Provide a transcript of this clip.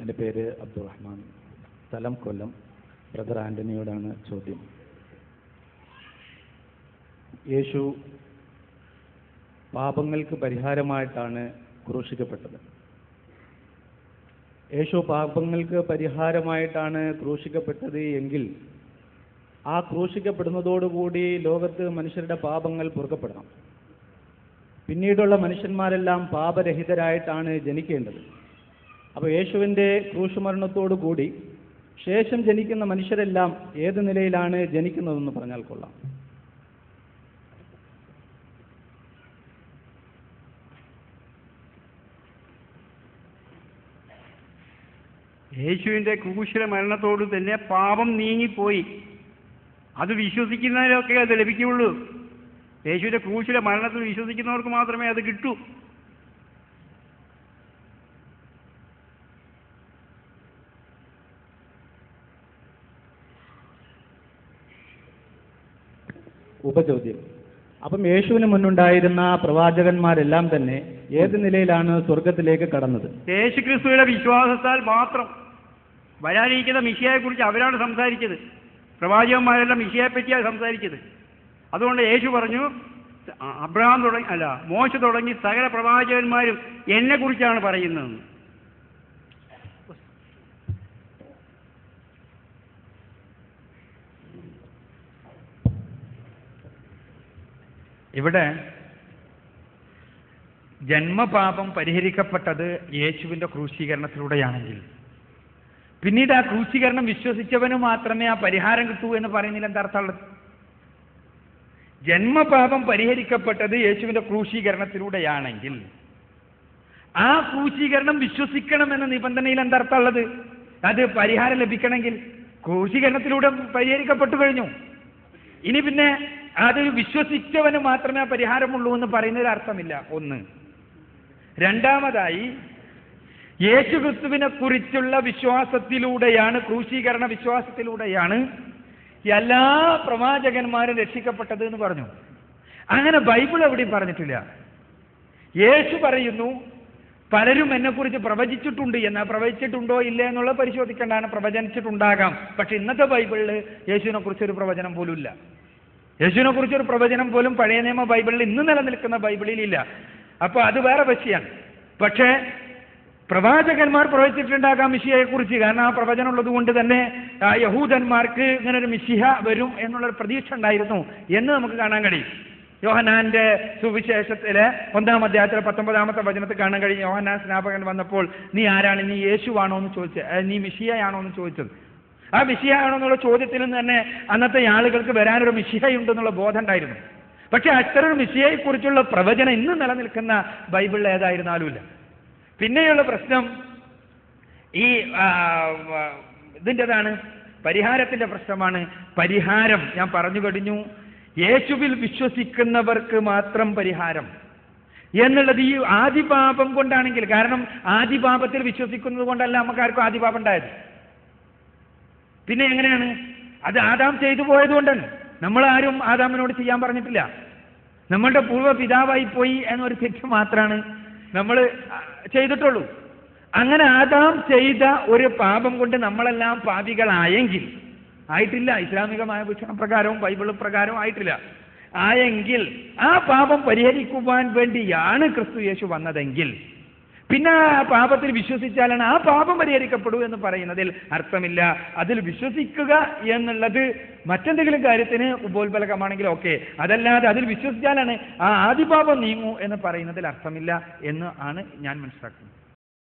എൻ്റെ പേര് അബ്ദുറഹ്മാൻ, സ്ഥലം കൊല്ലം. ബ്രദർ ആൻ്റണിയോടാണ് ചോദ്യം. യേശു പാപങ്ങൾക്ക് പരിഹാരമായിട്ടാണ് ക്രൂശിക്കപ്പെട്ടത്. യേശു പാപങ്ങൾക്ക് പരിഹാരമായിട്ടാണ് ക്രൂശിക്കപ്പെട്ടത് എങ്കിൽ ആ ക്രൂശിക്കപ്പെടുന്നതോടുകൂടി ലോകത്ത് മനുഷ്യരുടെ പാപങ്ങൾ പൊറുക്കപ്പെടണം. പിന്നീടുള്ള മനുഷ്യന്മാരെല്ലാം പാപരഹിതരായിട്ടാണ് ജനിക്കേണ്ടത്. അപ്പോൾ യേശുവിൻ്റെ ക്രൂശുമരണത്തോടുകൂടി ശേഷം ജനിക്കുന്ന മനുഷ്യരെല്ലാം ഏത് നിലയിലാണ് ജനിക്കുന്നതെന്ന് പറഞ്ഞാൽ കൊള്ളാം. യേശുവിൻ്റെ ക്രൂശിലെ മരണത്തോട് തന്നെ പാപം നീങ്ങിപ്പോയി. അത് വിശ്വസിക്കുന്നതിലൊക്കെ അത് ലഭിക്കുകയുള്ളൂ. യേശുവിൻ്റെ ക്രൂശിലെ മരണത്തിൽ വിശ്വസിക്കുന്നവർക്ക് മാത്രമേ അത് കിട്ടൂ. ഉപചോദ്യം: അപ്പം യേശുവിന് മുന്നുണ്ടായിരുന്ന പ്രവാചകന്മാരെല്ലാം തന്നെ ഏത് നിലയിലാണ് സ്വർഗത്തിലേക്ക് കടന്നത്? യേശുക്രിസ്തുവിന്റെ വിശ്വാസത്താൽ മാത്രം. വരാനിരിക്കുന്ന മിശിഹായെക്കുറിച്ച് അവരാണ് സംസാരിച്ചത്. പ്രവാചകന്മാരെല്ലാം മിശിഹായെ പറ്റിയാണ് സംസാരിച്ചത്. അതുകൊണ്ട് യേശു പറഞ്ഞു, അബ്രഹാം മോശ തുടങ്ങി സകല പ്രവാചകന്മാരും എന്നെക്കുറിച്ചാണ് പറയുന്നത്. ഇവിടെ ജന്മപാപം പരിഹരിക്കപ്പെട്ടത് യേശുവിൻ്റെ ക്രൂശീകരണത്തിലൂടെയാണെങ്കിൽ പിന്നീട് ആ ക്രൂശീകരണം വിശ്വസിച്ചവന് മാത്രമേ ആ പരിഹാരം കിട്ടൂ എന്ന് പറയുന്നില്ല. എന്താ അർത്ഥമുള്ളത്? ജന്മപാപം പരിഹരിക്കപ്പെട്ടത് യേശുവിൻ്റെ ക്രൂശീകരണത്തിലൂടെയാണെങ്കിൽ ആ ക്രൂശീകരണം വിശ്വസിക്കണമെന്ന നിബന്ധനയിൽ എന്താ അർത്ഥമുള്ളത്? അത് പരിഹാരം ലഭിക്കണമെങ്കിൽ ക്രൂശീകരണത്തിലൂടെ പരിഹരിക്കപ്പെട്ടു കഴിഞ്ഞു. ഇനി പിന്നെ അത് വിശ്വസിച്ചവന് മാത്രമേ പരിഹാരമുള്ളൂ എന്ന് പറയുന്നതിൽ അർത്ഥമില്ല. ഒന്ന്. രണ്ടാമതായി, യേശുക്രിസ്തുവിനെ കുറിച്ചുള്ള വിശ്വാസത്തിലൂടെയാണ്, ക്രൂശീകരണ വിശ്വാസത്തിലൂടെയാണ് എല്ലാ പ്രവാചകന്മാരും രക്ഷിക്കപ്പെട്ടത് എന്ന് പറഞ്ഞു. അങ്ങനെ ബൈബിൾ എവിടെയും പറഞ്ഞിട്ടില്ല. യേശു പറയുന്നു, പലരും എന്നെക്കുറിച്ച് പ്രവചിച്ചിട്ടുണ്ട് എന്ന്. പ്രവചിച്ചിട്ടുണ്ടോ ഇല്ല എന്നുള്ളത് പരിശോധിക്കേണ്ടതാണ്. പ്രവചിച്ചിട്ടുണ്ടാകാം. പക്ഷെ ഇന്നത്തെ ബൈബിളിൽ യേശുവിനെ കുറിച്ചൊരു പ്രവചനം പോലും ഇല്ല. യേശുവിനെ കുറിച്ചൊരു പ്രവചനം പോലും പഴയ നിയമ ബൈബിളിൽ ഇന്ന് നിലനിൽക്കുന്ന ബൈബിളിൽ ഇല്ല. അപ്പോൾ അത് വേറെ വിഷയമാണ്. പക്ഷേ പ്രവാചകന്മാർ പ്രവചിച്ചിട്ടുണ്ടാകാം മിശിഹയെക്കുറിച്ച്. കാരണം ആ പ്രവചനം ഉള്ളത് കൊണ്ട് തന്നെ യഹൂദന്മാർക്ക് ഇങ്ങനെ ഒരു മിശിഹ വരും എന്നുള്ളൊരു പ്രതീക്ഷ ഉണ്ടായിരുന്നു എന്ന് നമുക്ക് കാണാൻ കഴിയും. യോഹന്നാന്റെ സുവിശേഷത്തിലെ 1-ാം അധ്യായത്തിലെ 19-ാമത്തെ വചനത്തിൽ കാണാൻ കഴിയും. യോഹന്നാൻ സ്നാപകൻ വന്നപ്പോൾ, നീ ആരാണ്? നീ യേശുവാണോ എന്ന് ചോദിച്ചത്. നീ മിശിഹയാണോ എന്ന് ചോദിച്ചത്. ആ മിശിഹയാണോ എന്നുള്ള ചോദ്യത്തിൽ നിന്ന് തന്നെ അന്നത്തെ ആളുകൾക്ക് വരാനൊരു മിശിഹയുണ്ടെന്നുള്ള ബോധം ഉണ്ടായിരുന്നു. പക്ഷെ അത്തരം മിശിഹയെക്കുറിച്ചുള്ള പ്രവചനം ഇന്ന് നിലനിൽക്കുന്ന ബൈബിളിൽ ഏതായിരുന്നാലുമില്ല. പിന്നെയുള്ള പ്രശ്നം ഈ ഇതിൻ്റെതാണ്, പരിഹാരത്തിൻ്റെ പ്രശ്നമാണ്. പരിഹാരം ഞാൻ പറഞ്ഞു കഴിഞ്ഞു. യേശുവിൽ വിശ്വസിക്കുന്നവർക്ക് മാത്രം പരിഹാരം എന്നുള്ളത് ഈ ആദിപാപം കൊണ്ടാണെങ്കിൽ, കാരണം ആദിപാപത്തിൽ വിശ്വസിക്കുന്നത് കൊണ്ടല്ല നമുക്കാർക്കും ആദിപാപം ഉണ്ടായത്. പിന്നെ എങ്ങനെയാണ്? അത് ആദാം ചെയ്തു പോയതുകൊണ്ടാണ്. നമ്മളാരും ആദാമിനോട് ചെയ്യാൻ പറഞ്ഞിട്ടില്ല. നമ്മളുടെ പൂർവ്വ പിതാവായി പോയി എന്നൊരു തെറ്റ് മാത്രമാണ് നമ്മൾ ചെയ്തിട്ടുള്ളൂ. അങ്ങനെ ആദാം ചെയ്ത ഒരു പാപം കൊണ്ട് നമ്മളെല്ലാം പാപികളായെങ്കിൽ, ആയിട്ടില്ല, ഇസ്ലാമികമായ വീക്ഷണപ്രകാരവും ബൈബിൾ പ്രകാരവും ആയിട്ടില്ല, ആയെങ്കിൽ ആ പാപം പരിഹരിക്കുവാൻ വേണ്ടിയാണ് ക്രിസ്തു യേശു വന്നതെങ്കിൽ പിന്നെ ആ പാപത്തിൽ വിശ്വസിച്ചാലാണ് ആ പാപം പരിഹരിക്കപ്പെടൂ എന്ന് പറയുന്നതിൽ അർത്ഥമില്ല. അതിൽ വിശ്വസിക്കുക എന്നുള്ളത് മറ്റെന്തെങ്കിലും കാര്യത്തിന് ഉപോത്ബലകമാണെങ്കിൽ ഓക്കെ, അതല്ലാതെ അതിൽ വിശ്വസിച്ചാലാണ് ആ ആദിപാപം നീങ്ങൂ എന്ന് പറയുന്നതിൽ അർത്ഥമില്ല എന്ന് ആണ് ഞാൻ മനസ്സിലാക്കുന്നത്.